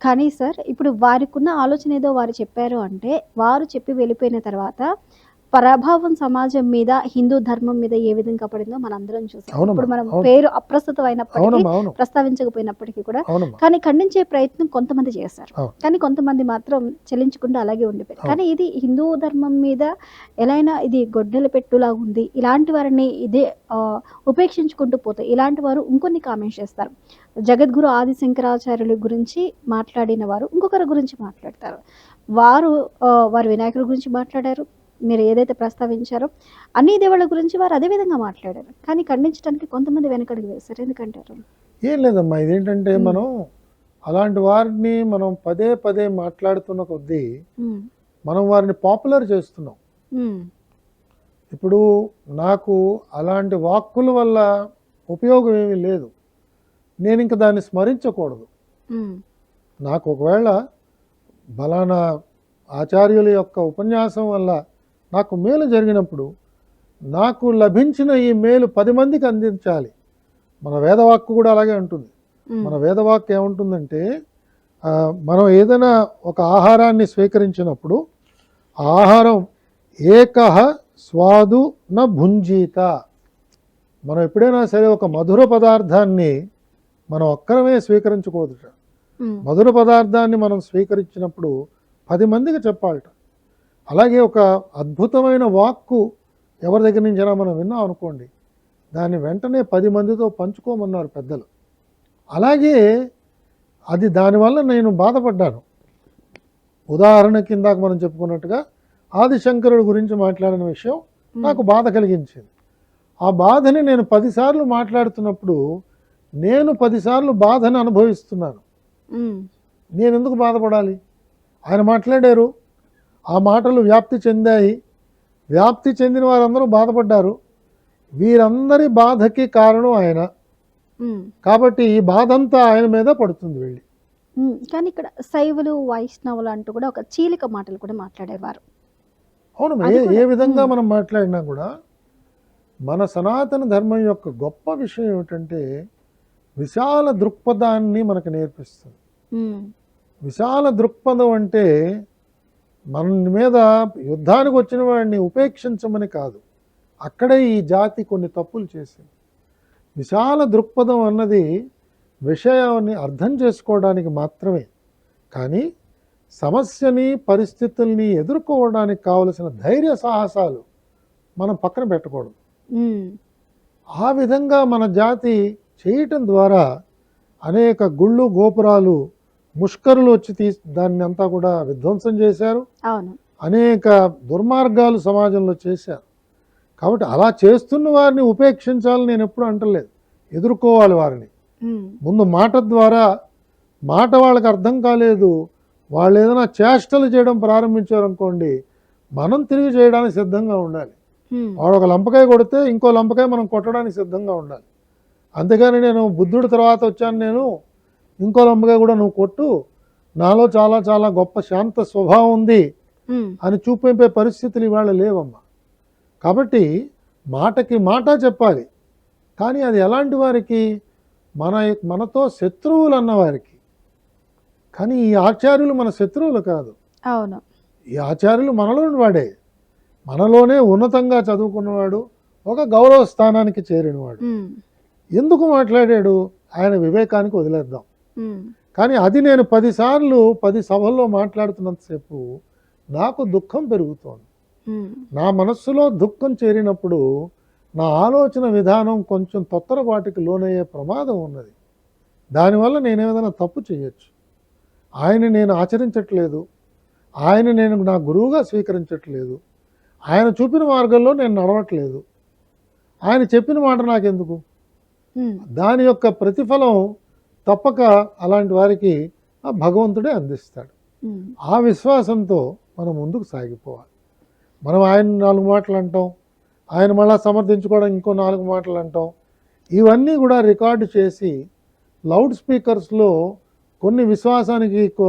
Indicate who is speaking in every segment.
Speaker 1: కానీ సార్ ఇప్పుడు వారికున్న ఆలోచన ఏదో వారు చెప్పారు అంటే, వారు చెప్పి వెళ్ళిపోయిన తర్వాత ప్రభావం సమాజం మీద, హిందూ ధర్మం మీద ఏ విధంగా పడిందో మనందరం చూసాం.
Speaker 2: అవునమ్మా.
Speaker 1: ఇప్పుడు మనం
Speaker 2: అవును.
Speaker 1: పేరు అప్రస్తుతం అయినప్పటికీ,
Speaker 2: అవునమ్మా. అవును.
Speaker 1: ప్రస్తావించకపోయినప్పటికీ కూడా
Speaker 2: అవునమ్మా.
Speaker 1: కానీ ఖండించే ప్రయత్నం కొంతమంది చేశారు.
Speaker 2: అవును.
Speaker 1: కానీ కొంతమంది మాత్రం చెలించకుండా అలాగే ఉండిపోయారు.
Speaker 2: అవును.
Speaker 1: కానీ ఇది హిందూ ధర్మం మీద ఎలా అయినా ఇది గొడ్డలి పెట్టులాగుంది. ఇలాంటి వారిని ఇదే ఉపేక్షించుకుంటూ పోతే ఇలాంటి వారు ఇంకొన్ని కామెంట్స్ చేస్తారు. జగద్గురు ఆది శంకరాచార్యుల గురించి మాట్లాడిన వారు ఇంకొకరి గురించి మాట్లాడతారు. వారు వారు వినాయకుడి గురించి మాట్లాడారు. మీరు ఏదైతే ప్రస్తావించారో అన్ని దేవుళ్ళ గురించి వారు అదే విధంగా మాట్లాడారు. కానీ ఖండించడానికి కొంతమంది వెనకడుగు వేశారు. ఎందుకంటారు?
Speaker 2: ఏం లేదమ్మా, ఇదేంటంటే మనం అలాంటి వారిని మనం పదే పదే మాట్లాడుతున్న కొద్దీ మనం వారిని పాపులర్ చేస్తున్నాం. ఇప్పుడు నాకు అలాంటి వాక్కుల వల్ల ఉపయోగం ఏమీ లేదు. నేను ఇంక దాన్ని స్మరించకూడదు. నాకు ఒకవేళ బలానా ఆచార్యుల యొక్క ఉపన్యాసం వల్ల నాకు మేలు జరిగినప్పుడు నాకు లభించిన ఈ మేలు 10 మందికి అందించాలి. మన వేదవాక్కు కూడా అలాగే ఉంటుంది. మన వేదవాక్కు ఏముంటుందంటే మనం ఏదైనా ఒక ఆహారాన్ని స్వీకరించినప్పుడు ఆ ఆహారం ఏకహ స్వాదు న భుంజీత. మనం ఎప్పుడైనా సరే ఒక మధుర పదార్థాన్ని మనం ఒక్కరమే స్వీకరించకూడదు. మధుర పదార్థాన్ని మనం స్వీకరించినప్పుడు 10 మందికి చెప్పాలట. అలాగే ఒక అద్భుతమైన వాక్కు ఎవరి దగ్గర నుంచైనా మనం విన్నాం అనుకోండి, దాన్ని వెంటనే 10 మందితో పంచుకోమన్నారు పెద్దలు. అలాగే అది దానివల్ల నేను బాధపడ్డాను. ఉదాహరణ కిందాక మనం చెప్పుకున్నట్టుగా ఆదిశంకరుడు గురించి మాట్లాడిన విషయం నాకు బాధ కలిగించింది. ఆ బాధని నేను 10 సార్లు మాట్లాడుతున్నప్పుడు నేను 10 సార్లు బాధని అనుభవిస్తున్నాను. నేను ఎందుకు బాధపడాలి? ఆయన మాట్లాడారు, ఆ మాటలు వ్యాప్తి చెందాయి, వ్యాప్తి చెందిన వారందరూ బాధపడ్డారు. వీరందరి బాధకి కారణం ఆయన. కాబట్టి ఈ బాధ అంతా ఆయన మీద పడుతుంది వెళ్ళి.
Speaker 1: కానీ ఇక్కడ శైవులు వైష్ణవులు అంటూ కూడా ఒక చీలిక మాటలు కూడా మాట్లాడేవారు.
Speaker 2: అవును, ఏ విధంగా మనం మాట్లాడినా కూడా మన సనాతన ధర్మం యొక్క గొప్ప విషయం ఏమిటంటే విశాల దృక్పథాన్ని మనకు నేర్పిస్తుంది. విశాల దృక్పథం అంటే మన మీద యుద్ధానికి వచ్చిన వాడిని ఉపేక్షించమని కాదు, అక్కడే ఈ జాతి కొన్ని తప్పులు చేసింది. విశాల దృక్పథం అన్నది విషయాన్ని అర్థం చేసుకోవడానికి మాత్రమే, కానీ సమస్యని పరిస్థితుల్ని ఎదుర్కోవడానికి కావలసిన ధైర్య సాహసాలు మనం పక్కన పెట్టకూడదు. ఆ విధంగా మన జాతి చేయటం ద్వారా అనేక గుళ్ళు గోపురాలు ముష్కరులు వచ్చి దాన్ని అంతా కూడా విధ్వంసం చేశారు. అనేక దుర్మార్గాలు సమాజంలో చేశారు. కాబట్టి అలా చేస్తున్న వారిని ఉపేక్షించాలని నేను ఎప్పుడు అంటలేదు, ఎదుర్కోవాలి వారిని. ముందు మాట ద్వారా, మాట వాళ్ళకి అర్థం కాలేదు, వాళ్ళు ఏదైనా చేష్టలు చేయడం ప్రారంభించారు అనుకోండి, మనం తిరిగి చేయడానికి సిద్ధంగా ఉండాలి. వాడు ఒక లంపకాయ కొడితే ఇంకో లంపకాయ మనం కొట్టడానికి సిద్ధంగా ఉండాలి. అంతేగాని నేను బుద్ధుడి తర్వాత వచ్చాను, నేను ఇంకో లంపకాయ కూడా నువ్వు కొట్టు, నాలో చాలా చాలా గొప్ప శాంత స్వభావం ఉంది అని చూపించే పరిస్థితులు ఇవాళ లేవమ్మా. కాబట్టి మాటకి మాట చెప్పాలి, కానీ అది ఎలాంటి వారికి? మనతో శత్రువులు అన్నవారికి. కానీ ఈ ఆచార్యులు మన శత్రువులు కాదు.
Speaker 1: అవును,
Speaker 2: ఈ ఆచార్యులు మనలోని వాడే, మనలోనే ఉన్నతంగా చదువుకున్నవాడు, ఒక గౌరవ స్థానానికి చేరినవాడు. ఎందుకు మాట్లాడాడు? ఆయన వివేకానికి వదిలేద్దాం. కానీ అది నేను 10 సార్లు 10 సభల్లో మాట్లాడుతున్నంతసేపు నాకు దుఃఖం పెరుగుతోంది. నా మనస్సులో దుఃఖం చేరినప్పుడు నా ఆలోచన విధానం కొంచెం తొత్తరపాటికి లోనయ్యే ప్రమాదం ఉన్నది. దానివల్ల నేను ఏదైనా తప్పు చేయొచ్చు. ఆయన నేను ఆచరించట్లేదు, ఆయన నేను నా గురువుగా స్వీకరించట్లేదు, ఆయన చూపిన మార్గంలో నేను నడవట్లేదు, ఆయన చెప్పిన మాట నాకెందుకు? దాని యొక్క ప్రతిఫలం తప్పక అలాంటి వారికి ఆ భగవంతుడే అందిస్తాడు. ఆ విశ్వాసంతో మనం ముందుకు సాగిపోవాలి. మనం ఆయన 4 మాటలు అంటాం, ఆయన మళ్ళా సమర్థించుకోవడానికి ఇంకో 4 మాటలు అంటాం. ఇవన్నీ కూడా రికార్డు చేసి లౌడ్ స్పీకర్స్లో కొన్ని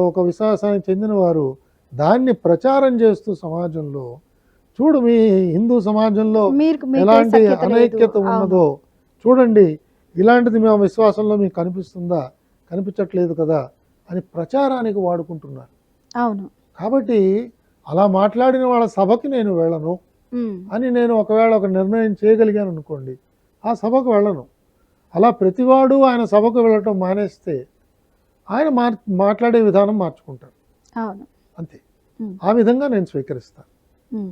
Speaker 2: ఒక విశ్వాసానికి చెందిన వారు దాన్ని ప్రచారం చేస్తూ సమాజంలో, చూడు మీ హిందూ సమాజంలో ఎలాంటి అనైక్యత ఉన్నదో చూడండి, ఇలాంటిది మేము విశ్వాసంలో మీకు కనిపిస్తుందా? కనిపించట్లేదు కదా అని ప్రచారానికి వాడుకుంటున్నారు.
Speaker 1: అవును.
Speaker 2: కాబట్టి అలా మాట్లాడిన వాళ్ళ సభకి నేను వెళ్ళను అని నేను ఒకవేళ ఒక నిర్ణయం చేయగలిగాను అనుకోండి, ఆ సభకు వెళ్ళను. అలా ప్రతివాడు ఆయన సభకు వెళ్ళటం మానేస్తే ఆయన మాట్లాడే విధానం మార్చుకుంటారు.
Speaker 1: అవును.
Speaker 2: అంతే. ఆ విధంగా నేను స్వీకరిస్తాను.